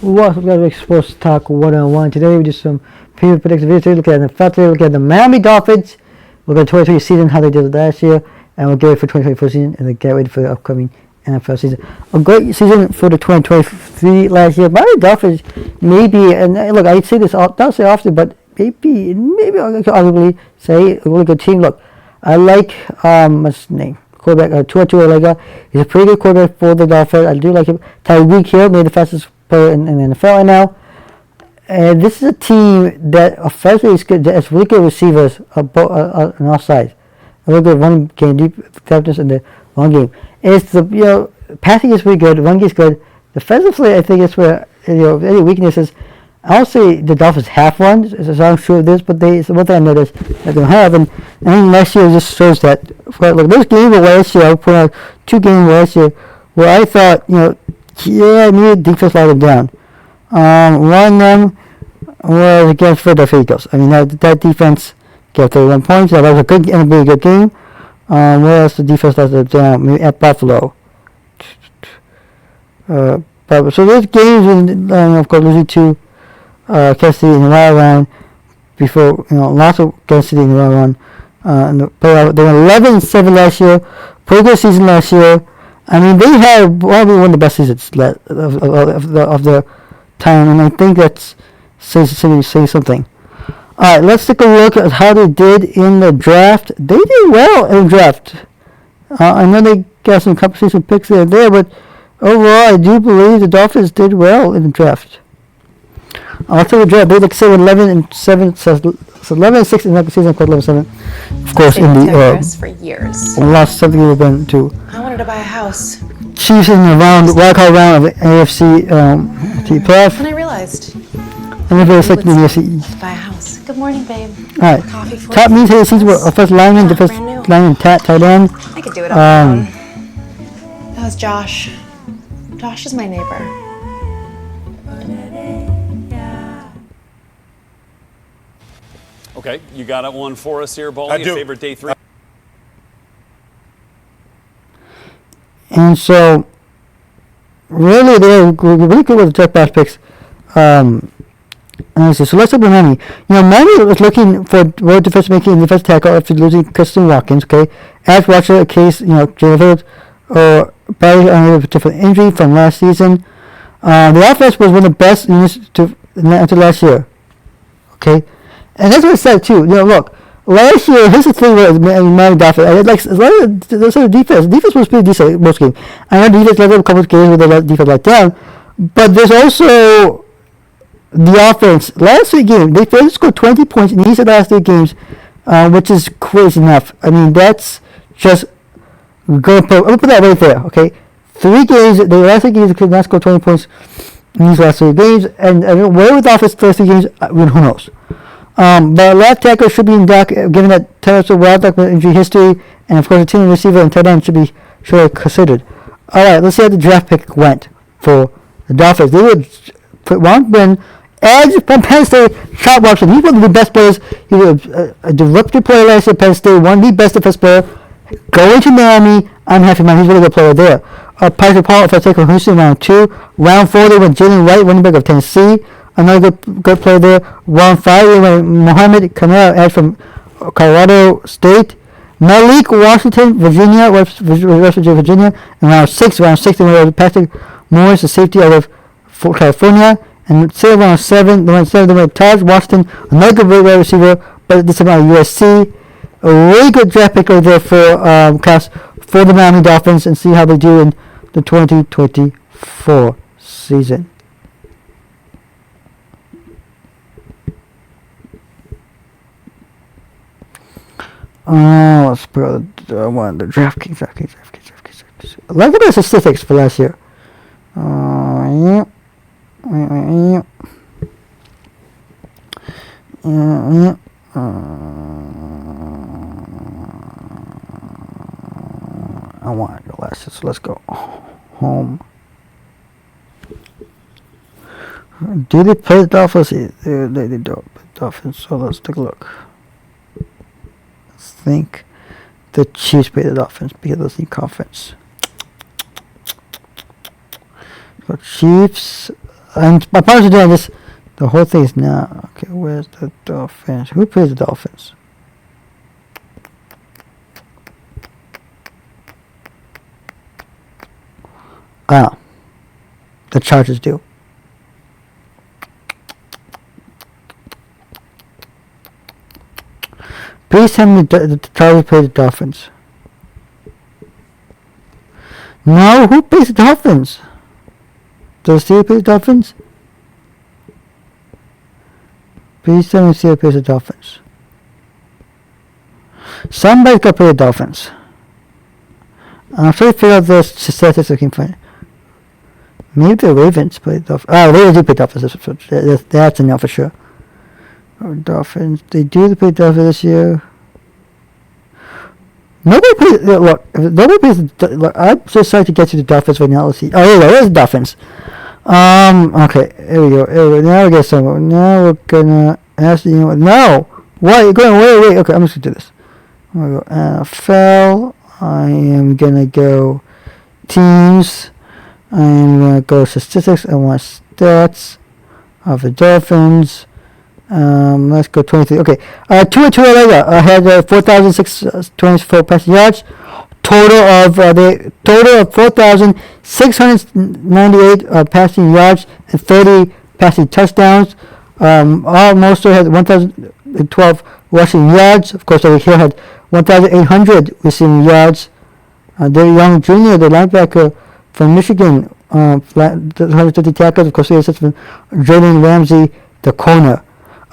What's up, Sports Talk 101. Today we do some preview predictions videos. Today we look at the NFL. Today we look at the Miami Dolphins. We'll look at the 2020 season, how they did last year, and we'll get ready for 2024 season and then get ready for the upcoming NFL season. A great season for the 2023 last year. Miami Dolphins maybe, and look, I say this don't say often, but maybe I could arguably say a really good team. Look, I like what's his name? Quarterback Tua Tagovailoa. He's a pretty good quarterback for the Dolphins. I do like him. Tyreek Hill, maybe the fastest player in the NFL right now. And this is a team that offensively is good. It's really good receivers on all sides. A really good run game, deep effectiveness in the run game. It's the passing is pretty good. Run game is good. Defensively, I think it's where any weaknesses. I don't say the Dolphins have one, so I'm sure of this, but it's one thing I noticed that they have, and I think last year just shows that. Look, this game last year, I put out 2 games last year where I thought, I needed defense to lock them down. One of them was against Philadelphia Eagles. I mean, that defense gave 31 points. That was a really good game. Where else the defense locked them down? Maybe at Buffalo. So those games, of course, losing to Kansas City in the wild round before, lots of Kansas City in the wild round. They were 11-7 last year. Pretty good season last year. I mean, they had probably one of the best seasons of their time, and I think that's saying something. All right, let's take a look at how they did in the draft. They did well in the draft. I know they got some competition picks there, but overall, I do believe the Dolphins did well in the draft. After the draft, they like 11-7, so 11-6 in the season, 11-7. Of course, in the for years. Last something we've been to. I wanted to buy a house. Chiefs in the wild-card round of the AFC playoff. And I realized. And then they second in the AFC East. Buy a house. Good morning, babe. All right. Top means here season were offensive lineman, defensive lineman, tight end. I could do it on my own. That was Josh. Josh is my neighbor. Okay, you got one for us here, Baldy? I do. Favorite day 3? And so, really, they're really good with the draft pass picks. So let's look at Miami. Miami was looking for road defense making and defense tackle after losing Christian Watkins. Okay, as Watcher case, Jalen or Barry on a different injury from last season. The offense was one of the best units until last year. Okay. And that's what I said too. Look, last year, here's the thing with Miami Dolphins. The defense was pretty decent most games. I know the defense led them a couple of games where they let defense let down, but there's also the offense. Last 3 games, they failed to score 20 points in each of the last 3 games, which is crazy enough. I mean, that's just going to put that right there. Okay, 3 games. The last 3 games they could not score 20 points in these last 3 games, and where with the offense the last 3 games, who knows. But left tackle should be in dock, given that Terrence Wild injury history, and of course the team receiver and tight end should be surely considered. All right, let's see how the draft pick went for the Dolphins. They would win edge from Penn State. Shot Watson, he's one of the best players. He was a disruptive player last year at Penn State, one of the best defense player. Going to Miami, I'm happy, man. He's a really good player there. Patrick Paul, if I take from Houston, round 2. Round 4, they went Jalen Wright, running back of Tennessee. Another good player there. Round 5, they went Mohamed Kamara, edge from Colorado State. Malik Washington, West Virginia. And round 6, they went Patrick Morris, the safety out of California. And round 7, they went Taj Washington, another good wide receiver, but this time out of USC. A really good draft pick over there for the Miami Dolphins, and see how they do in the 2024 season. Let's put out the DraftKings. Look at the statistics for last year. I want to go last year, so let's go home. Do they play the Dolphins? They don't play the Dolphins, so let's take a look. Think the Chiefs play the Dolphins because of the conference. So Chiefs and my partner's doing this. The whole thing is now. Okay, where's the Dolphins? Who plays the Dolphins? Oh, the Chargers do. Please tell me the Chargers play the Dolphins. No, who plays the Dolphins? Does Steelers play the Dolphins? Please tell me Steelers plays the Dolphins. Somebody's got to play the Dolphins. I'm trying to figure out the statistics I can find. Maybe the Ravens play the Dolphins. Oh, Ravens do play the Dolphins. That's enough for sure. Dolphins. They do play the Dolphins this year. Nobody plays. Nobody plays. Look, I'm so sorry to get to the Dolphins right now. Let's see. Oh, here we go. There's the Dolphins. Okay. Here we go. Now we get somewhere. Now we're gonna ask you. No. Why you're going? Wait. Okay, I'm just gonna do this. I'm gonna go NFL. I am gonna go teams. I am gonna go statistics. I want stats of the Dolphins. Let's go 23. Okay. 2 I had 4,624 passing yards. Total of 4,698 passing yards and 30 passing touchdowns. Most had 1,012 rushing yards. Of course, over here had 1,800 receiving yards. Derek Young Jr., the linebacker from Michigan, 150 tackles. Of course, he has from Jalen Ramsey, the corner.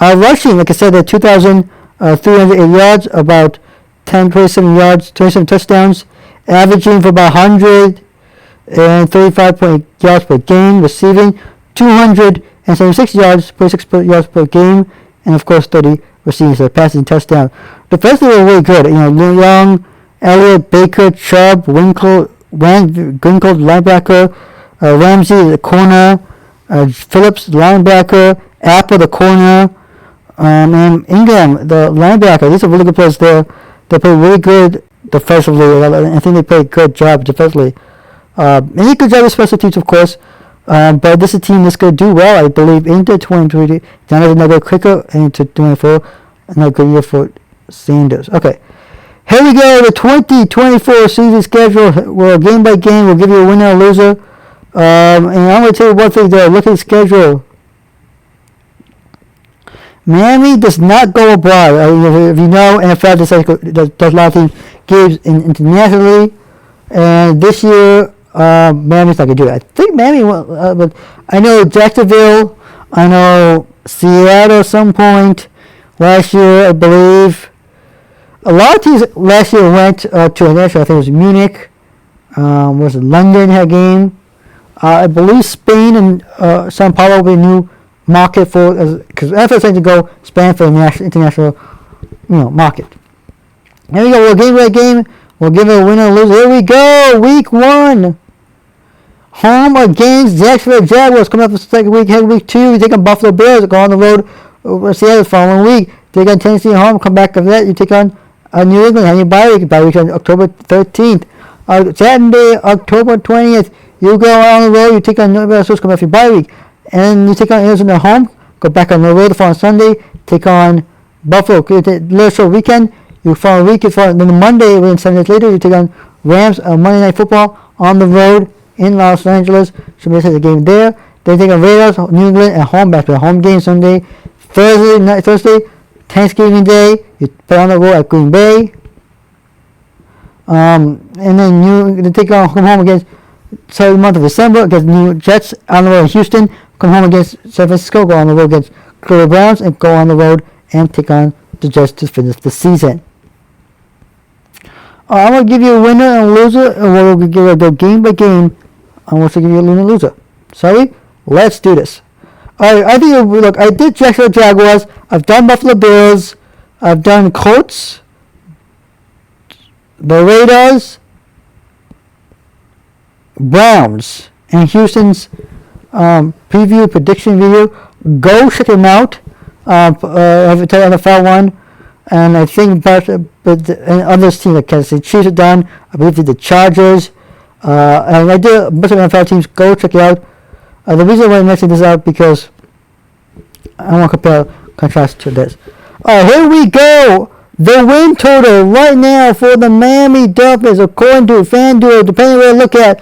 Rushing, like I said, at 2,308 yards, about 27 yards, 27 touchdowns, averaging for about 135 yards per game, receiving 276 yards, 46 yards per game, and of course 30 receiving, so passing touchdown. Defensively were really good. Young, Elliott, Baker, Chubb, Winkle, linebacker, Ramsey, the corner, Phillips, linebacker, Apple, the corner, and Ingram, the linebacker. These are really good players there. They play really good defensively. I think they play a good job defensively. Any good job with special teams, of course. But this is a team that's going to do well, I believe, into 2020. Down another quicker into 2024. Another good year for Sanders. Okay. Here we go. The 2024 season schedule. We're game by game. We'll give you a winner or loser. And I'm going to tell you one thing there. Look at the schedule. Miami does not go abroad. If you know, NFL does a lot of things, games internationally. And this year, Miami's not going to do that. I think Miami will, but I know Jacksonville. I know Seattle at some point last year, I believe. A lot of teams last year went to international. I think it was Munich. Was it London had a game? I believe Spain and Sao Paulo will be a new market for, because NFL is trying to go Spain for the international, market. Here we go. We'll game by game. We'll give it a winner or loser. Here we go. Week 1. Home against Jacksonville Jaguars. Coming up for the second week. Head week 2. We take on Buffalo Bills. Go on the road over Seattle the following week. Take on Tennessee home. Come back after that. You take on New England. Have your bye week. Bye week on October 13th. Saturday, October 20th. You go on the road. You take on Nebraska. Come back for your bye week. And you take on Arizona home. Go back on the road the following Sunday. Take on Buffalo. Little short weekend. You follow a week. Then the Monday, within 7 days later, you take on Rams on Monday Night Football on the road in Los Angeles. So we have the game there. Then take on Raiders, New England at home. Back to the home game Sunday. Thursday, Thanksgiving Day. You play on the road at Green Bay. And then you come home against the month of December against New Jets on the road in Houston. Come home against San Francisco. Go on the road against Cleveland Browns and go on the road and take on the Jets to finish the season. I'm going to give you a winner and a loser, and we'll go game by game. I'm going to give you a winner and loser. Sorry? Let's do this. Alright, I did Jacksonville Jaguars. I've done Buffalo Bills. I've done Colts. The Raiders. Browns. And Houston's prediction video. Go check them out. I've tell you NFL one. And I think and other teams like Kansas City Chiefs are done. I believe the Chargers. And I did a bunch of NFL teams. Go check it out. The reason why I'm mentioning this out because I want to contrast to this. Here we go. The win total right now for the Miami Dolphins, according to FanDuel, depending on where you look at,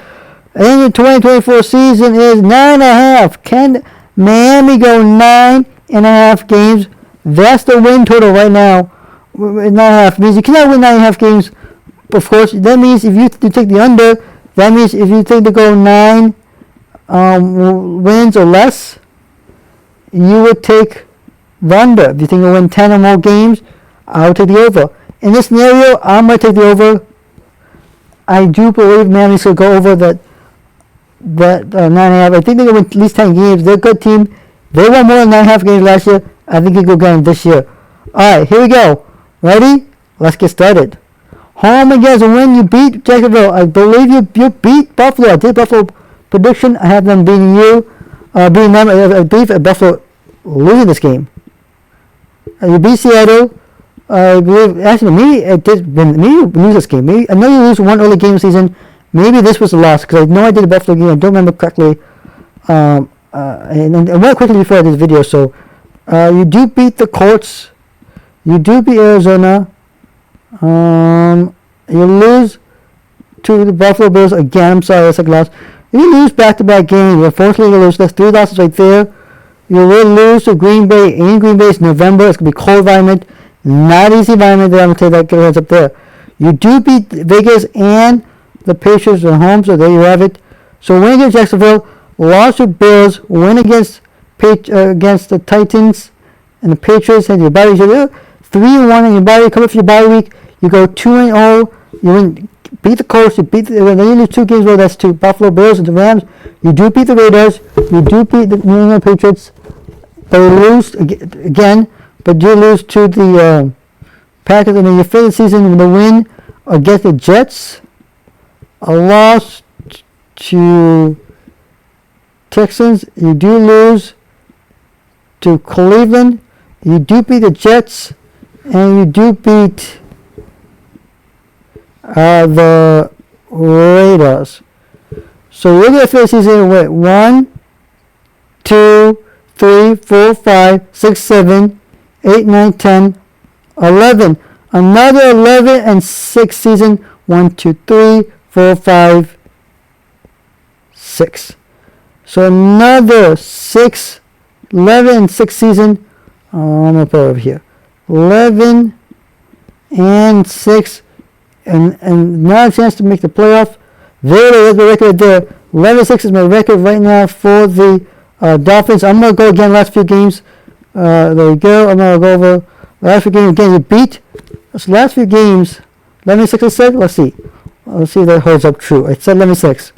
in the 2024 season is 9.5. Can Miami go 9.5 games? That's the win total right now. 9.5 means you cannot win 9.5 games. Of course, that means if you take the under, that means if you think to go 9 wins or less, you would take the under. If you think you'll win 10 or more games, I would take the over. In this scenario, I'm going to take the over. I do believe Miami's going to go over that 9.5. I think they're going to win at least 10 games. They're a good team. They won more than 9.5 games last year. I think they go again this year. Alright, here we go. Ready? Let's get started. Home against a win. You beat Jacksonville. I believe you beat Buffalo. I did Buffalo prediction. I have them beating you. Beating them. I believe Buffalo losing this game. You beat Seattle. I believe actually maybe lose this game. Maybe I know you lose one early game of the season. Maybe this was a loss because I know I did the Buffalo game. I don't remember correctly. And I went quickly before I did this video. So you do beat the Colts. You do beat Arizona. You lose to the Buffalo Bills again. I'm sorry, that's a loss. You lose back-to-back games. Unfortunately, you lose. That's 3 losses right there. You will lose to Green Bay. In Green Bay, it's November. It's going to be cold environment. Not easy environment there. I'm going to tell you that. Get your hands up there. You do beat Vegas and the Patriots at home, so there you have it. So win against Jacksonville, loss to Bills, win against the Titans and the Patriots, and your bye week. 3-1 in your bye week. Come up for your bye week. You go 2-0. You win. Beat the Colts. You beat. Then you lose 2 games. Well, that's to Buffalo Bills and the Rams. You do beat the Raiders. You do beat the New England Patriots. But you lose again. But you lose to the Packers. And then you finish the season with a win against the Jets. A loss to Texans. You do lose to Cleveland. You do beat the Jets. And you do beat the Raiders. So you're going to finish the season with 1, 2, 3, 4, 5, 6, 7, 8, 9, 10, 11. Another 11-6 season. 1, 2, 3, 4, 5, 6. So another 11-6 season. I'm going to put it over here. 11-6. And now a chance to make the playoff. There is my record there. 11-6 is my record right now for the Dolphins. I'm going to go again last few games. There we go. I'm going to go over last few games. Again, you beat those last few games. 11-6 I said? Let's see. Let's see if that holds up true. I said 11-6.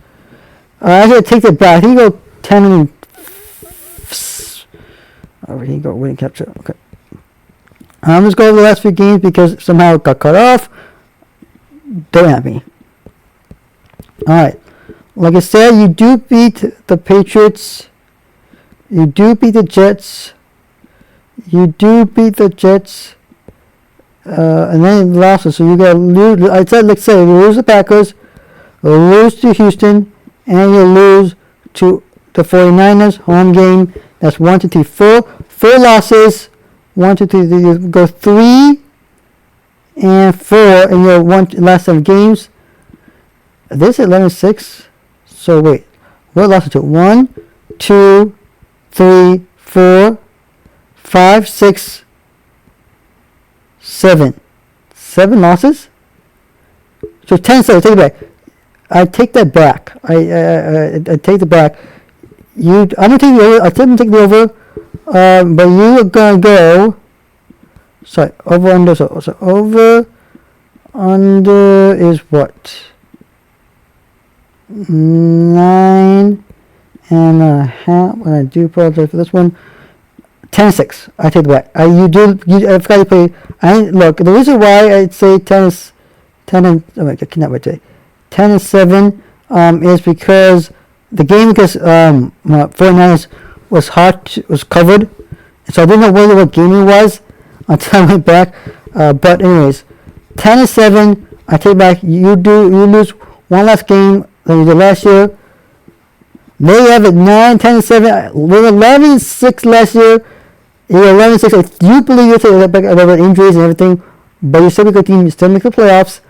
I gotta take that back. I think you go 10 over here you go. Winning capture. Okay. I'm just going over the last few games because somehow it got cut off. Don't at me. Alright. Like I said, you do beat the Patriots. You do beat the Jets. You do beat the Jets. And then losses. So you got to lose. I said, let's say, you lose the Packers, you lose to Houston, and you lose to the 49ers. Home game. That's 1, 2, 3, 4. 4 losses. 1, 2, 3. You go 3 and 4 in your last 7 games. This is 11-6. So wait, what losses to? 1, 2, 3, 4, 5, 6, 7. 7 losses. So 10. So take it back. I take that back. I take it back. I'm gonna take the over. I didn't take the over. But you are gonna go. Sorry, over under. So over under is what? 9.5. When I do apologize for this one. 10-6. I take it back. I forgot to play. Look, the reason why I'd say 10 is 10 and I cannot wait today. 10-7 is because the game against 49ers was covered, so I didn't know really what game it was until I went back. But anyways, 10-7. I take back. You lose one last game that you did last year. They have it 9-10-7. They were 11-6 last year. You were 11-6. I do believe you take back over injuries and everything, but you're still a good team. You still make the playoffs.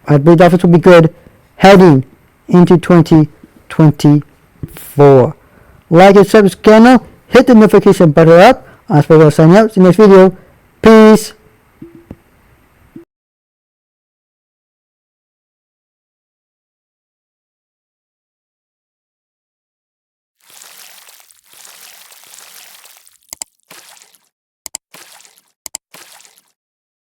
I believe the Dolphins will be good heading into 2024. Like and subscribe, hit the notification button up. I'll sign out. See you next video. Peace.